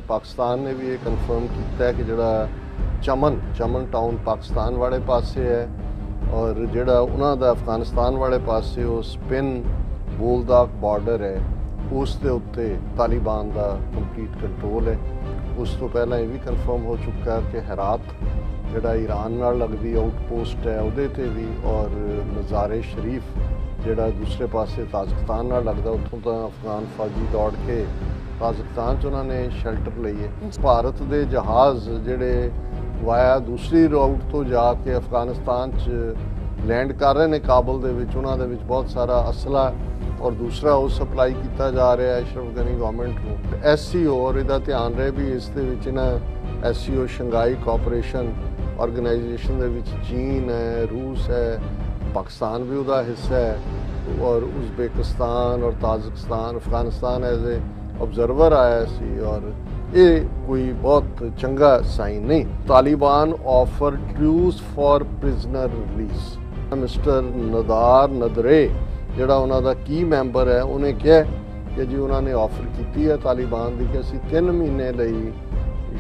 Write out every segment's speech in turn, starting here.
पाकिस्तान ने भी ये कन्फर्म किया है कि जोड़ा चमन टाउन पाकिस्तान वाले पासे है और जोड़ा उन्हों का अफगानिस्तान वाले पासे वो स्पिन बोलदाक बॉर्डर है उस दे उत्ते तालिबान का कंप्लीट कंट्रोल है। उस तो पहला ये भी कन्फर्म हो चुका है कि हेरात जोड़ा ईरान नाल लगदी आउटपोस्ट है उहदे ते भी और मज़ार शरीफ जोड़ा दूसरे पासे ताजिकिस्तान नाल लगदा उत्थों तो अफगान फौजी दौड़ के ताजिकिस्तान च उन्होंने शैल्टर लईए। भारत के जहाज़ जोड़े वाया दूसरी रूट तो जाके अफगानिस्तान च लैंड कर रहे हैं काबुल दे विच, उन्हां दे विच बहुत सारा असला और दूसरा वो सप्लाई किया जा रहा है अशरफ गनी गवर्नमेंट को। SCO और इसका ध्यान रहे भी इस SCO शंघाई कोऑपरेशन ऑर्गेनाइजेशन दे विच चीन है, रूस है, पाकिस्तान भी उसका हिस्सा है और उज़्बेकिस्तान और Tajikistan Afghanistan as a observer आया सी और ये कोई बहुत चंगा साइन नहीं। Taliban offer truce for prisoner release. Mister Nader Nadery जोड़ा उन्होंने की मैंबर है उन्हें कहा कि जी उन्होंने ऑफर की है तालिबान की कि असी 3 महीने लई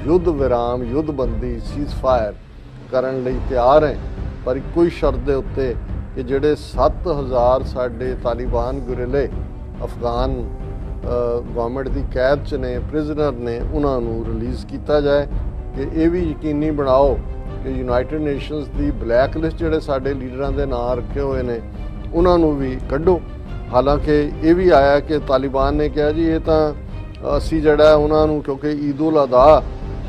युद्ध विराम युद्धबंदी सीज़ फायर करन लई तैयार हैं पर कोई शर्त दे उत्ते कि जोड़े 7000 साडे तालिबान गुरिले अफगान गवर्नमेंट की कैद च ने प्रिजनर ने उन्होंने रिलीज़ किया जाए कि यह भी यकीनी बनाओ कि यूनाइटेड नेशनस की ब्लैक लिस्ट जोड़े साडे लीडरां दे नाम रखे हुए हैं उन्होंने भी कड्डो। हालांकि ये भी आया कि तालिबान ने कहा जी ये तो असी जड़ा उन्होंने क्योंकि ईद उल अधा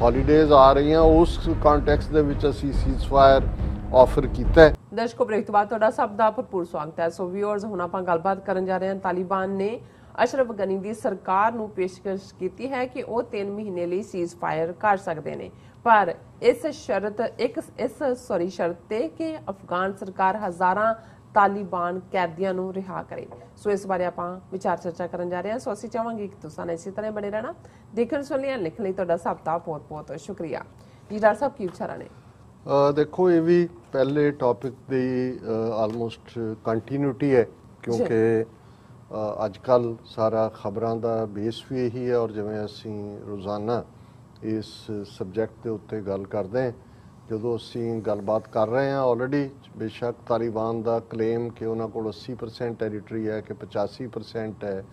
हॉलीडेज आ रही हैं उस कॉन्टैक्स्ट दे विच असी सीज़ फायर ऑफर किया है। दर्शकों ब्रेक तो बाद तुहाडा सब दा भरपूर स्वागत है। सो व्यूअर्स हुण आपां गलबात करन जा रहे हैं। तालिबान ने अशरफ गनी की सरकार नूं पेशकश की है कि वह 3 महीने लिए सीज़ फायर कर सकते हैं पर इस शर्त ते कि अफगान सरकार हज़ारां तालिबान कैदियों को रिहा करे। सो इस बारे आप विचार चर्चा करन जा रहे हैं। सो असीं चाहांगे कि तुसां इसी तरह बने रहना। देखण सुनने या लिखण लई तुहाडा सब दा बहुत बहुत शुक्रिया जी। डॉक्टर साहब की विचार ने देखो ये भी पहले टॉपिक की आलमोस्ट कंटिन्यूटी है क्योंकि अजकल सारा खबरों का बेस भी यही है और जिवें असीं रोज़ाना इस सबजैक्ट के उत्ते गल करते हैं जो असीं गलबात कर रहे हैं ऑलरेडी बेशक तालिबान का क्लेम कि उन्होंने को 80% टैरीटरी है कि 85% है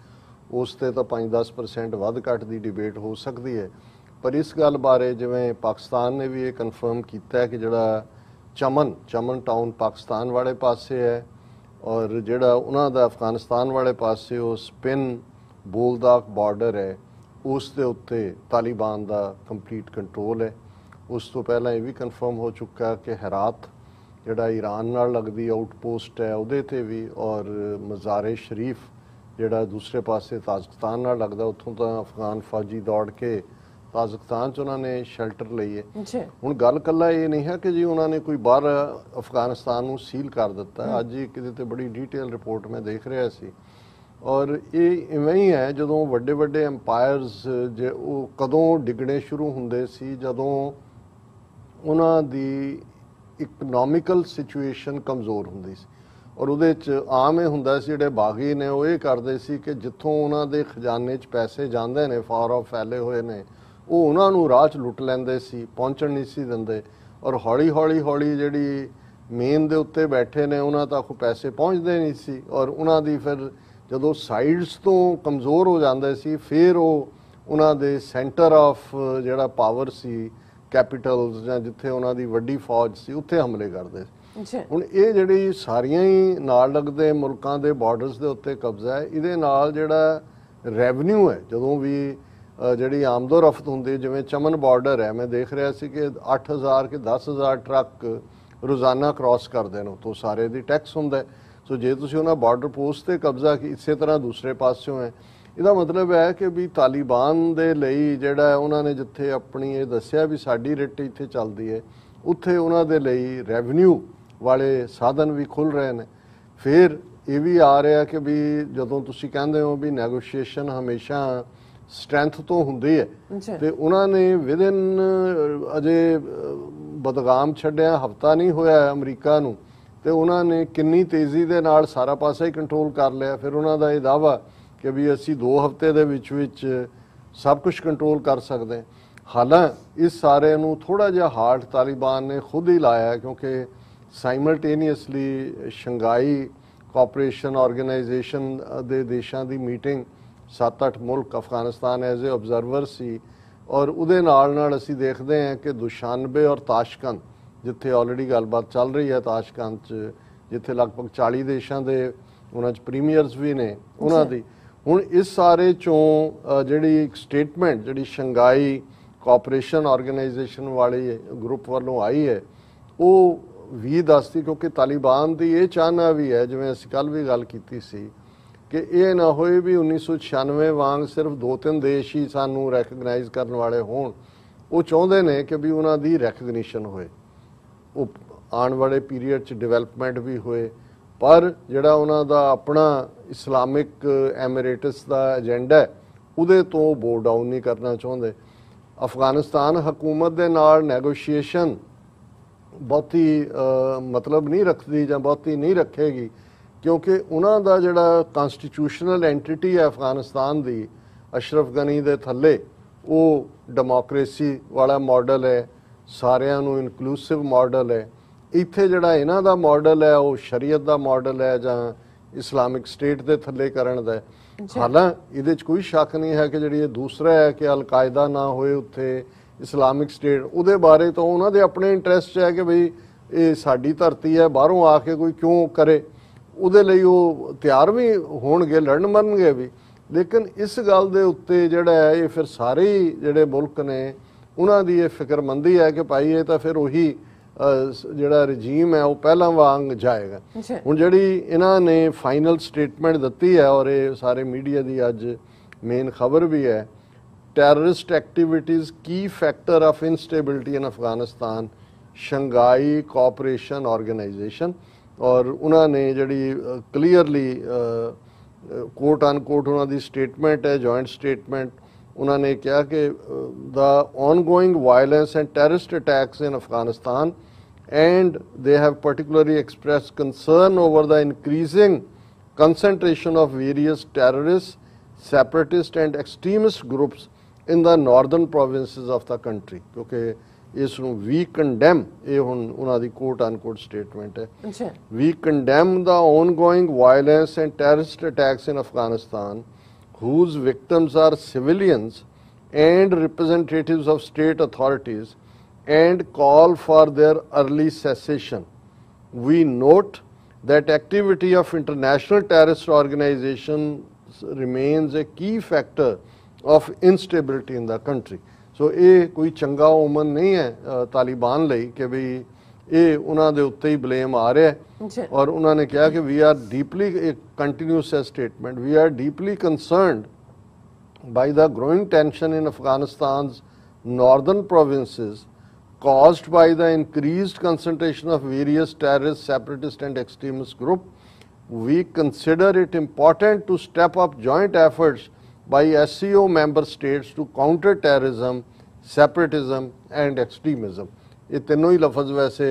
उस ते तो 5-10% वध घट की डिबेट हो सकती है पर इस गल बारे जिवें पाकिस्तान ने भी ये कन्फर्म किया है कि जोड़ा चमन टाउन पाकिस्तान वाले पासे है और जोड़ा उन्हों का अफगानिस्तान वाले पासे वो स्पिन बोलदाक बॉर्डर है उस दे उत्ते तालिबान का कंप्लीट कंट्रोल है। उस तो पहला ये भी कन्फर्म हो चुका है कि हेरात जोड़ा ईरान नाल लगदी आउटपोस्ट है उहदे ते भी और मज़ार शरीफ जोड़ा दूसरे पासे ताजिकिस्तान नाल लगदा उत्थों तो अफगान फौजी दौड़ के ताजिकिस्तान च उन्होंने शैल्टर लईए। हुण गल कल्ला ये नहीं है कि जी उन्होंने कोई बाहर अफगानिस्तान नूं सील कर दिता है। अज किते ते बड़ी डिटेल रिपोर्ट मैं देख रहा सी और ये इवें ही है जदों वड्डे वड्डे एम्पायर्स जे वो कदों डिगणे शुरू हुंदे सी जदों उन्हां दी इकनॉमिकल सिचुएशन कमज़ोर हुंदी सी और उहदे च आम ये हुंदा सी जिहड़े बागी ने वो ये करदे सी कि जिथों उन्हां दे खजाने च पैसे जांदे ने फार ऑफ फैले हुए ने वो उन्हां नूं राह च लुੱਟ लैंदे सी पहुंचण नहीं सी दिंदे और हौली हौली जिहड़ी मेन दे उत्ते बैठे ने उन्हां तक पैसे पहुंचदे नहीं सी और उन्हां दी फिर जदों साइड्स तो कमज़ोर हो जांदे सी फिर वो उन्हां दे सेंटर ऑफ जिहड़ा पावर सी कैपीटल्स जां जिथे उन्हां दी वड्डी फौज सी उत्थे हमले करदे हुण ये जिहड़ी सारियां ही नाल लगदे मुल्कां दे बॉर्डर्स दे उत्ते कब्जा है इहदे नाल जिहड़ा रैवन्यू है जदों भी जिहड़ी आमदो रफ्त हुंदी जिवें चमन बॉर्डर है मैं देख रहा सी कि 8000 कि 10000 ट्रक रोज़ाना क्रॉस करदे ने तो सारे दी टैक्स हुंदा है। सो जे तुसीं उन्हां बॉर्डर पोस्ट ते कब्जा इसे तरह दूसरे पासों है ਇਹਦਾ मतलब है कि भी तालिबान दे लई ਜਿਹੜਾ ਉਹਨਾਂ ਨੇ ਜਿੱਥੇ ਆਪਣੀ ਇਹ ਦੱਸਿਆ ਵੀ ਸਾਡੀ ਰਿਟ ਇੱਥੇ ਚੱਲਦੀ ਹੈ ਉੱਥੇ ਉਹਨਾਂ ਦੇ ਲਈ ਰੈਵਨਿਊ ਵਾਲੇ ਸਾਧਨ ਵੀ ਖੁੱਲ ਰਹੇ ਨੇ। ਫਿਰ ਇਹ ਵੀ ਆ ਰਿਹਾ ਕਿ ਵੀ ਜਦੋਂ ਤੁਸੀਂ ਕਹਿੰਦੇ ਹੋ ਵੀ ਨੈਗੋਸ਼ੀਏਸ਼ਨ ਹਮੇਸ਼ਾ ਸਟਰੈਂਥ ਤੋਂ ਹੁੰਦੀ ਹੈ ਤੇ ਉਹਨਾਂ ਨੇ ਵਿਦਿਨ ਅਜੇ ਬਦਗਾਮ ਛੱਡਿਆ ਹਫਤਾ ਨਹੀਂ ਹੋਇਆ ਅਮਰੀਕਾ ਨੂੰ ਤੇ ਉਹਨਾਂ ਨੇ ਕਿੰਨੀ ਤੇਜ਼ੀ ਦੇ ਨਾਲ ਸਾਰਾ ਪਾਸਾ ਹੀ ਕੰਟਰੋਲ ਕਰ ਲਿਆ। ਫਿਰ ਉਹਨਾਂ ਦਾ ਇਹ ਦਾਅਵਾ कि भी असी 2 हफ्ते दे विच सब कुछ कंट्रोल कर सकते हैं। हालांकि इस सारे नू थोड़ा जिहा हार्ट तालिबान ने खुद ही लाया, क्योंकि साइमल्टेनियसली शंघाई कोऑपरेशन ऑर्गेनाइजेशन दे देशां दी मीटिंग 7-8 मुल्क अफगानिस्तान एज ए ऑबजरवर सी, और उहदे नाल असीं देखते हैं कि दुशानबे और ताशकंद जिथे ऑलरेडी गलबात चल रही है, ताशकंद च जिथे लगभग 40 देशों के उन्हां च प्रीमियर्स भी ने उन्हां दी। हुण इस सारे चों जिहड़ी एक स्टेटमेंट जिहड़ी शंघाई कोऑपरेशन ऑर्गेनाइजेशन वाले ग्रुप वालों आई है वो भी दसदी, क्योंकि तालिबान की ये चाहना भी है, जिवें असीं कल भी गल कीती सी कि ये ना होए भी 1996 वांग सिर्फ 2-3 देश ही सानू रैकगनाइज करने वाले होण। वो चाहुंदे ने कि भी उन्हां दी रैकगनीशन होए, वो आने वाले पीरीयड च डिवेलपमेंट भी होए, पर जिहड़ा उन्हां दा अपना इस्लामिक एमिरेट्स का एजेंडा है उहदे तो बो डाउन नहीं करना चाहुंदे। अफगानिस्तान हकूमत दे नाल नैगोशिएशन बहुती मतलब नहीं रखती जां बहुती नहीं रखेगी, क्योंकि उन्हां दा जिहड़ा कॉन्स्टिट्यूशनल एंटिटी है अफगानिस्तान दी, अशरफ गनी दे थल्ले वो डेमोक्रेसी वाला मॉडल है, सारिਆਂ ਨੂੰ इनकलूसिव मॉडल है। इत्थे जिहड़ा इन्हां दा मॉडल है वो शरीयत दा मॉडल है जां इस्लामिक स्टेट दे थल्ले करन दा है। हालांकि इहदे च कोई शक नहीं है कि जिहड़ी ये दूसरा है कि अलकायदा ना होए उत्थे इस्लामिक स्टेट, उहदे बारे तो उन्हां दे अपने इंटरस्ट है कि बई ये साडी धरती है, बाहरों आके कोई क्यों करे, उहदे लई वो तैयार भी होणगे, लड़न मरनगे भी। लेकिन इस गल दे उत्ते जिहड़ा है ये फिर सारे ही जिहड़े मुल्क ने उन्हां दी ये फिक्रमंदी है कि भाई ये तो फिर उही जिहड़ा रजीम है वो पहला वांग जाएगा। हुण जिहड़ी इन्हां ने फाइनल स्टेटमेंट दित्ती है और ये सारे मीडिया दी अज मेन खबर भी है, टेररिस्ट एक्टिविटीज़ की factor of instability in Afghanistan Shanghai Cooperation Organization, और उन्होंने जिहड़ी क्लीयरली कोट अनकोट उन्हां दी स्टेटमेंट है, जॉइंट स्टेटमेंट, उन्होंने कहा कि the ongoing violence and terrorist attacks in Afghanistan and they have particularly express concern over the increasing concentration of various terrorist, separatist and extremist groups in the northern provinces of the country, क्योंकि इस we condemn, ये उन्हां दी quote unquote statement है, we condemn the ongoing violence and terrorist attacks in Afghanistan whose victims are civilians and representatives of state authorities and call for their early cessation. We note that activity of international terrorist organizations remains a key factor of instability in the country. So ये कोई चंगा ओमन नहीं है तालिबान लई कि भी ये उन्हां दे उत्ते ही ब्लेम आ रहा है, और उन्होंने कहा कि वी आर डीपली, एक continuous statement, we are deeply concerned by the growing tension in Afghanistan's northern provinces caused by the increased concentration of various terrorist, separatist and extremist groups. We consider it important to step up joint efforts by SCO member states to counter terrorism, separatism and extremism. ये तीनों ही लफज वैसे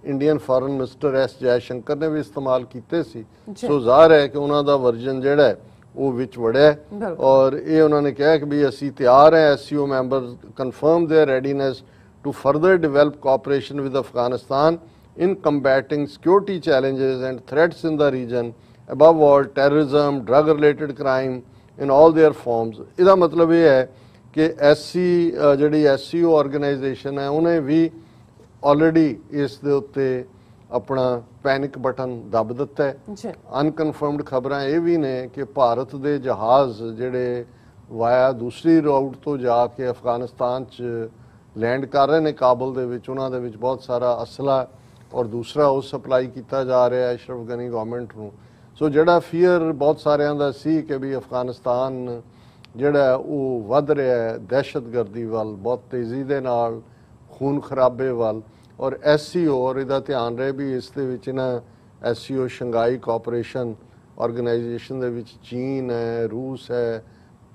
Indian foreign minister S Jaishankar ने भी इस्तेमाल किए सी, सो ज़ाहिर है कि उन्हों का वर्जन जिहड़ा है वो विच वड़िया है, और ये उन्होंने कहा कि भी असी तैयार हैं, SCO members confirm their readiness to further develop cooperation with Afghanistan in combating security challenges and threats in the region, above all terrorism, drug related crime in all their forms. इसका मतलब ये है कि जिहड़ी SCO ऑर्गेनाइजेशन है उन्हें भी already इस दे उत्ते अपना पैनिक बटन दब दिता है। अनकनफर्मड खबर ये भी ने कि भारत के जहाज़ जिहड़े वाया दूसरी रूट तो जाके अफगानिस्तान च लैंड कर रहे हैं काबुल दे विच, उन्हां दे विच बहुत सारा असला और दूसरा वो सप्लाई किया जा रहा है अशरफ गनी गवर्नमेंट नूं। सो जिहड़ा फीयर बहुत सारिਆਂ ਦਾ ਸੀ कि भी अफगानिस्तान जिहड़ा वो वध रहा है दहशतगर्दी वाल बहुत तेज़ी दे नाल, खून खराबे वाल, और SCO और इहदा ध्यान रहे भी इस दे विच ना SCO शंघाई कोऑपरेशन ऑर्गेनाइजेशन दे विच चीन है, रूस है,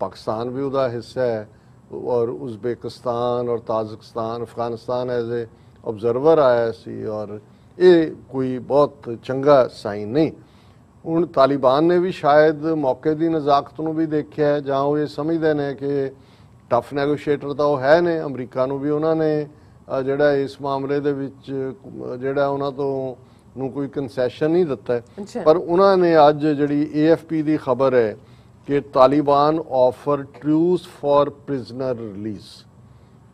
पाकिस्तान भी उहदा हिस्सा है, और उज़्बेकिस्तान और Tajikistan, Afghanistan as a observer आया सी, और ये कोई बहुत चंगा साइन नहीं। हुण तालिबान ने भी शायद मौके की नज़ाकत नूं भी देखिया है, जां वो ये समझते हैं कि ਟਫ ਨੈਗੋਸ਼ੀਏਟਰ ਤਾਂ ਉਹ ਹੈ ਨੇ, ਅਮਰੀਕਾ ਨੂੰ ਵੀ ਉਹਨਾਂ ਨੇ ਜਿਹੜਾ ਇਸ ਮਾਮਲੇ ਦੇ ਵਿੱਚ ਜਿਹੜਾ ਉਹਨਾਂ ਤੋਂ ਨੂੰ ਕੋਈ ਕੰਸੈਸ਼ਨ ਨਹੀਂ ਦਿੱਤਾ ਹੈ। ਪਰ ਉਹਨਾਂ ਨੇ ਅੱਜ ਜਿਹੜੀ AFP ਦੀ ਖਬਰ ਹੈ ਕਿ Taliban offer truce for prisoner release,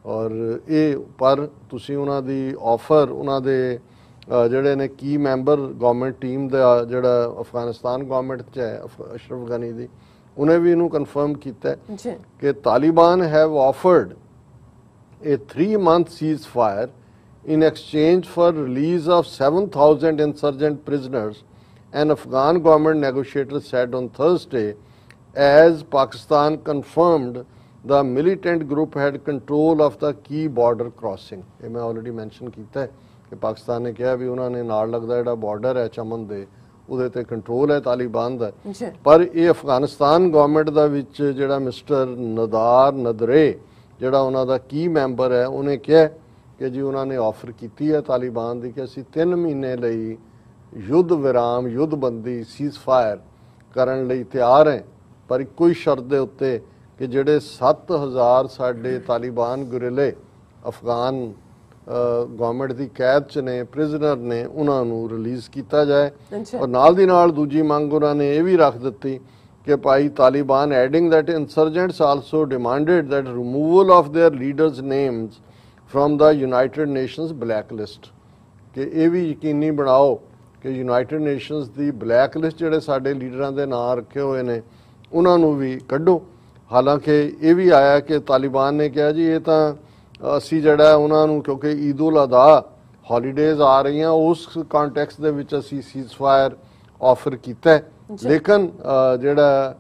ਔਰ ਇਹ ਪਰ ਤੁਸੀਂ ਉਹਨਾਂ ਦੀ ਆਫਰ ਉਹਨਾਂ ਦੇ ਜਿਹੜੇ ਨੇ ਕੀ ਮੈਂਬਰ ਗਵਰਨਮੈਂਟ ਟੀਮ ਦਾ ਜਿਹੜਾ ਅਫਗਾਨਿਸਤਾਨ ਗਵਰਨਮੈਂਟ 'ਚ ਹੈ ਅਸ਼ਰਫ ਗਨੀ ਦੀ, ਉਹਨੇ ਵੀ ਇਹਨੂੰ ਕਨਫਰਮ ਕੀਤਾ ਕਿ Taliban have offered a 3-month ceasefire in exchange for release of 7,000 insurgent prisoners, an Afghan government negotiator said on Thursday, as Pakistan confirmed the militant group had control of the key border crossing. ਇਹ ਮੈਂ already mention ਕੀਤਾ ਹੈ ਕਿ ਪਾਕਿਸਤਾਨ ਨੇ ਕਿਹਾ ਵੀ ਉਹਨਾਂ ਨੇ ਨਾਲ ਲੱਗਦਾ ਜਿਹੜਾ ਬਾਰਡਰ ਹੈ ਚਮਨ ਦੇ ਉਹਦੇ ਤੇ ਕੰਟਰੋਲ ਹੈ ਤਾਲਿਬਾਨ ਦਾ। ਪਰ ਇਹ ਅਫਗਾਨਿਸਤਾਨ ਗਵਰਨਮੈਂਟ ਦਾ ਵਿੱਚ ਜਿਹੜਾ ਮਿਸਟਰ ਨਦਾਰ ਨਦਰੇ ਜਿਹੜਾ ਉਹਨਾਂ ਦਾ ਕੀ ਮੈਂਬਰ ਹੈ, ਉਹਨੇ ਕਿਹਾ ਕਿ ਜੀ ਉਹਨਾਂ ਨੇ ਆਫਰ ਕੀਤੀ ਹੈ ਤਾਲਿਬਾਨ ਦੀ ਕਿ ਅਸੀਂ 3 ਮਹੀਨੇ ਲਈ ਯੁੱਧ ਵਿਰਾਮ ਯੁੱਧਬੰਦੀ ਸੀਜ਼ਫਾਇਰ ਕਰਨ ਲਈ ਤਿਆਰ ਹੈ, ਪਰ ਇੱਕੋ ਹੀ ਸ਼ਰਤ ਦੇ ਉੱਤੇ ਕਿ ਜਿਹੜੇ 7000 ਸਾਡੇ ਤਾਲਿਬਾਨ ਗੁਰਿਲੇ ਅਫਗਾਨ ਗਵਰਨਮੈਂਟ ਦੀ ਕੈਦ 'ਚ ਨੇ, ਪ੍ਰਿਜ਼ਨਰ ਨੇ, ਉਹਨਾਂ ਨੂੰ ਰਿਲੀਜ਼ ਕੀਤਾ ਜਾਏ। ਔਰ ਨਾਲ ਦੀ ਨਾਲ ਦੂਜੀ ਮੰਗ ਉਹਨਾਂ ਨੇ ਇਹ ਵੀ ਰੱਖ ਦਿੱਤੀ ਕਿ ਭਾਈ Taliban adding that insurgents also demanded that removal of their leaders' names from the United Nations blacklist, ਕਿ ਇਹ ਵੀ ਯਕੀਨੀ ਬਣਾਓ ਕਿ ਯੂਨਾਈਟਿਡ ਨੇਸ਼ਨਸ ਦੀ ਬਲੈਕ ਲਿਸਟ ਜਿਹੜੇ ਸਾਡੇ ਲੀਡਰਾਂ ਦੇ ਨਾਂ ਰੱਖੇ ਹੋਏ ਨੇ ਉਹਨਾਂ ਨੂੰ ਵੀ ਕੱਢੋ। ਹਾਲਾਂਕਿ ਇਹ ਵੀ ਆਇਆ ਕਿ ਤਾਲਿਬਾਨ ਨੇ ਕਿਹਾ ਜੀ ਇਹ ਤਾਂ ਅਸੀਂ ਜਿਹੜਾ ਉਹਨਾਂ ਨੂੰ, ਕਿਉਂਕਿ ਈਦ ਉਲ ਅਜ਼ਹਾ ਹੌਲੀਡੇਜ਼ ਆ ਰਹੀਆਂ, ਉਸ ਕੰਟੈਕਸਟ ਦੇ ਵਿੱਚ ਅਸੀਂ ਸੀਜ਼ਫਾਇਰ ਆਫਰ ਕੀਤਾ, ਲੇਕਿਨ ਜਿਹੜਾ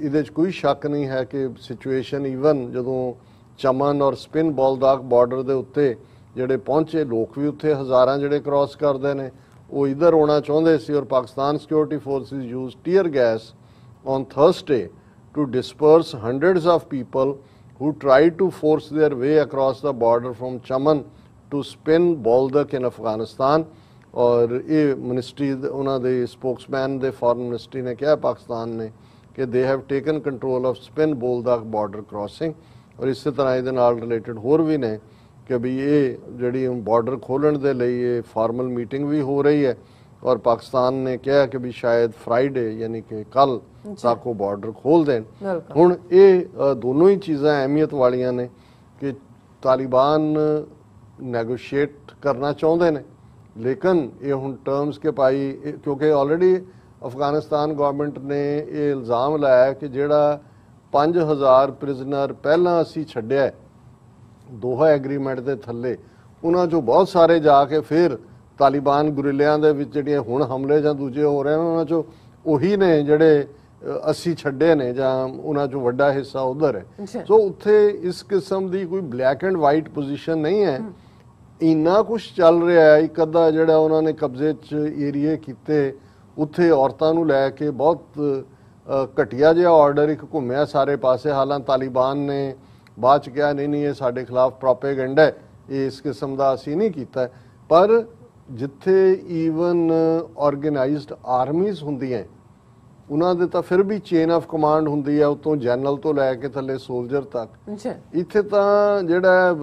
ਇਹਦੇ 'ਚ ਕੋਈ ਸ਼ੱਕ ਨਹੀਂ ਹੈ ਕਿ ਸਿਚੁਏਸ਼ਨ ਈਵਨ ਜਦੋਂ ਚਮਨ ਔਰ ਸਪਿਨ ਬੋਲਦਾਕ ਬਾਰਡਰ ਦੇ ਉੱਤੇ ਜਿਹੜੇ ਪਹੁੰਚੇ ਲੋਕ ਵੀ ਉੱਥੇ ਹਜ਼ਾਰਾਂ ਜਿਹੜੇ ਕ੍ਰਾਸ ਕਰਦੇ ਨੇ ਉਹ ਇੱਧਰ ਆਉਣਾ ਚਾਹੁੰਦੇ ਸੀ, ਔਰ Pakistan security forces use tear gas on Thursday to disperse hundreds of people who tried to force their way across the border from Chaman to Spin Boldak in Afghanistan। और ये मिनिस्ट्री ਉਹਨਾਂ ਦੇ स्पोक्समैन ਦੇ फॉरेन मिनिस्ट्री ने ਕਿਹਾ ਪਾਕਿਸਤਾਨ ਨੇ ਕਿ they have taken control of Spin Boldak border crossing। ਔਰ ਇਸੇ ਤਰ੍ਹਾਂ ਇਹਦੇ ਨਾਲ ਰਿਲੇਟਡ ਹੋਰ ਵੀ ਨੇ ਕਿ ਵੀ ਇਹ ਜਿਹੜੀ ਬਾਰਡਰ ਖੋਲਣ ਦੇ ਲਈ ਇਹ ਫਾਰਮਲ ਮੀਟਿੰਗ ਵੀ ਹੋ ਰਹੀ ਹੈ, ਔਰ ਪਾਕਿਸਤਾਨ ਨੇ ਕਿਹਾ ਕਿ ਵੀ ਸ਼ਾਇਦ ਫਰਾਈਡੇ ਯਾਨੀ ਕਿ ਕੱਲ ਤੱਕ ਉਹ ਬਾਰਡਰ ਖੋਲ ਦੇਣ। ਹੁਣ ਇਹ ਦੋਨੋਂ ਹੀ ਚੀਜ਼ਾਂ ਅਹਿਮੀਅਤ ਵਾਲੀਆਂ ਨੇ ਕਿ ਤਾਲਿਬਾਨ ਨੈਗੋਸ਼ੀਏਟ ਕਰਨਾ ਚਾਹੁੰਦੇ ਨੇ, ਲੇਕਿਨ ਇਹ ਹੁਣ ਟਰਮਸ ਕੇ ਭਾਈ ਕਿਉਂਕਿ ਆਲਰੇਡੀ ਅਫਗਾਨਿਸਤਾਨ ਗਵਰਨਮੈਂਟ ਨੇ ਇਹ ਇਲਜ਼ਾਮ ਲਾਇਆ ਕਿ ਜਿਹੜਾ 5000 ਪ੍ਰਿਜ਼ਨਰ ਪਹਿਲਾਂ ਅਸੀਂ ਛੱਡਿਆ ਦੋਹਾ ਐਗਰੀਮੈਂਟ ਦੇ ਥੱਲੇ, ਉਹਨਾਂ 'ਚੋਂ ਬਹੁਤ ਸਾਰੇ ਜਾ ਕੇ ਫਿਰ ਤਾਲਿਬਾਨ ਗੁਰਿਲਿਆਂ ਦੇ ਵਿੱਚ ਜਿਹੜੀਆਂ ਹੁਣ ਹਮਲੇ ਜਾਂ ਦੂਜੇ ਹੋ ਰਹੇ ਨੇ ਉਹਨਾਂ 'ਚੋਂ ਉਹੀ ਨੇ ਜਿਹੜੇ ਅਸੀਂ ਛੱਡੇ ਨੇ, ਜਾਂ ਉਹਨਾਂ 'ਚੋਂ ਵੱਡਾ ਹਿੱਸਾ ਉਧਰ ਹੈ। ਸੋ ਉੱਥੇ ਇਸ ਕਿਸਮ ਦੀ ਕੋਈ ਬਲੈਕ ਐਂਡ ਵਾਈਟ ਪੋਜੀਸ਼ਨ ਨਹੀਂ ਹੈ, ਇੰਨਾ ਕੁਝ ਚੱਲ ਰਿਹਾ ਹੈ। ਇੱਕ ਅੱਧਾ ਜਿਹੜਾ ਉਹਨਾਂ ਨੇ ਕਬਜ਼ੇ 'ਚ ਏਰੀਏ ਕੀਤੇ, ਉੱਥੇ ਔਰਤਾਂ ਨੂੰ ਲੈ ਕੇ ਬਹੁਤ ਘਟੀਆ ਜਿਹਾ ਆਰਡਰ ਇੱਕ ਘੁੰਮਿਆ ਸਾਰੇ ਪਾਸੇ। ਹਾਲਾਂਕਿ ਤਾਲਿਬਾਨ ਨੇ ਬਾਅਦ 'ਚ ਕਿਹਾ ਨਹੀਂ ਇਹ ਸਾਡੇ ਖਿਲਾਫ ਪ੍ਰੋਪੇਗੈਂਡਾ ਹੈ, ਇਹ ਇਸ ਕਿਸਮ ਦਾ ਅਸੀਂ ਨਹੀਂ ਕੀਤਾ। ਪਰ ਜਿੱਥੇ ਈਵਨ ਆਰਗੇਨਾਈਜ਼ਡ ਆਰਮੀਜ਼ ਹੁੰਦੀਆਂ ਉਹਨਾਂ ਦੇ ਤਾਂ ਫਿਰ ਵੀ ਚੇਨ ਆਫ ਕਮਾਂਡ ਹੁੰਦੀ ਹੈ, ਉਤੋਂ ਜਨਰਲ ਤੋਂ ਲੈ ਕੇ ਥੱਲੇ ਸੋਲਜਰ ਤੱਕ। ਇੱਥੇ ਤਾਂ ਜਿਹੜਾ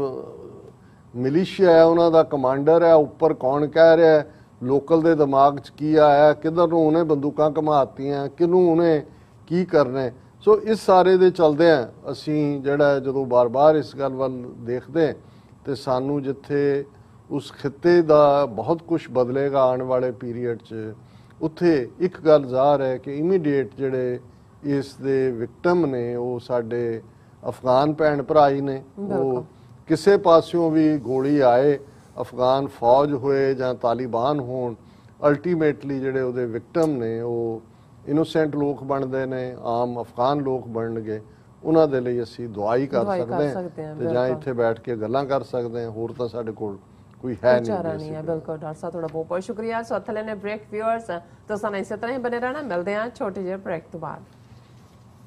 ਮਿਲੀਸ਼ੀਆ ਹੈ ਉਹਨਾਂ ਦਾ ਕਮਾਂਡਰ ਹੈ, ਉੱਪਰ ਕੌਣ ਕਹਿ ਰਿਹਾ, ਲੋਕਲ ਦੇ ਦਿਮਾਗ 'ਚ ਕੀ ਆਇਆ, ਕਿੱਧਰ ਨੂੰ ਉਹਨੇ ਬੰਦੂਕਾਂ ਘਮਾਤੀਆਂ, ਕਿਹਨੂੰ ਉਹਨੇ ਕੀ ਕਰਨਾ। ਸੋ ਇਸ ਸਾਰੇ ਦੇ ਚਲਦਿਆਂ ਅਸੀਂ ਜਿਹੜਾ ਜਦੋਂ ਬਾਰ-ਬਾਰ ਇਸ ਗੱਲ ਵੱਲ ਦੇਖਦੇ ਹਾਂ ਤੇ ਸਾਨੂੰ ਜਿੱਥੇ ਉਸ ਖਿੱਤੇ ਦਾ ਬਹੁਤ ਕੁਝ ਬਦਲੇਗਾ ਆਉਣ ਵਾਲੇ ਪੀਰੀਅਡ 'ਚ, ਉੱਥੇ ਇੱਕ ਗੱਲ ਜ਼ਾਹਰ ਹੈ ਕਿ ਇਮੀਡੀਏਟ ਜਿਹੜੇ ਇਸ ਦੇ ਵਿਕਟਮ ਨੇ ਉਹ ਸਾਡੇ ਅਫਗਾਨ ਭੈਣ ਭਰਾ ਹੀ ਨੇ। ਉਹ ਕਿਸੇ ਪਾਸਿਓਂ ਵੀ ਗੋਲੀ ਆਏ, ਅਫਗਾਨ ਫੌਜ ਹੋਏ ਜਾਂ ਤਾਲਿਬਾਨ ਹੋਣ, ਅਲਟੀਮੇਟਲੀ ਜਿਹੜੇ ਉਹਦੇ ਵਿਕਟਮ ਨੇ ਉਹ ਇਨੋਸੈਂਟ ਲੋਕ ਬਣਦੇ ਨੇ, ਆਮ ਅਫਗਾਨ ਲੋਕ ਬਣਨਗੇ। ਉਹਨਾਂ ਦੇ ਲਈ ਅਸੀਂ ਦੁਆ ਹੀ ਕਰ ਸਕਦੇ ਹਾਂ ਤੇ ਜਾਂ ਇੱਥੇ ਬੈਠ ਕੇ ਗੱਲਾਂ ਕਰ ਸਕਦੇ ਹਾਂ, ਹੋਰ ਤਾਂ ਸਾਡੇ ਕੋਲ ਕੋਈ ਹੈ ਨਹੀਂ ਹੈ। ਬਿਲਕੁਲ ਡਾਕਟਰ ਸਾਹਿਬ ਤੁਹਾਡਾ ਬਹੁਤ ਬਹੁਤ ਸ਼ੁਕਰੀਆ। ਸੋ ਥੱਲੇ ਨੇ ਬ੍ਰੇਕ ਵਿਊਅਰਸ, ਤੁਸੀਂ ਇਸੇ ਤਰ੍ਹਾਂ ਹੀ ਬਨੇ ਰਹਿਣਾ। ਮਿਲਦੇ ਹਾਂ ਛੋਟੇ ਜਿਹੇ ਬ੍ਰੇਕ ਤੋਂ ਬਾਅਦ।